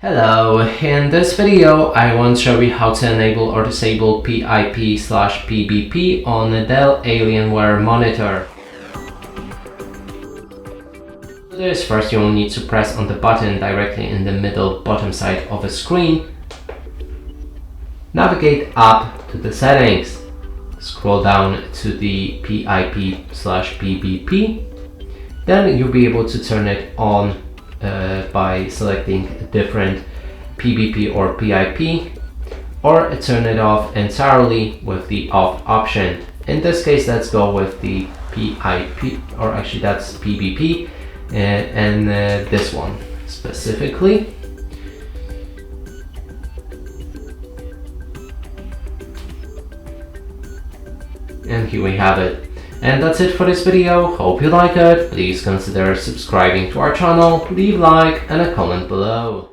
Hello, in this video I want to show you how to enable or disable BIP/PBP on a Dell Alienware monitor. To do this, first you will need to press on the button directly in the middle bottom side of the screen. Navigate up to the settings. Scroll down to the BIP/PBP. Then you'll be able to turn it on by selecting a different PBP or PIP, or turn it off entirely with the off option. In this case, let's go with the PIP, or actually that's PBP, and this one specifically. And here we have it. And that's it for this video. Hope you like it. Please consider subscribing to our channel, leave a like and a comment below.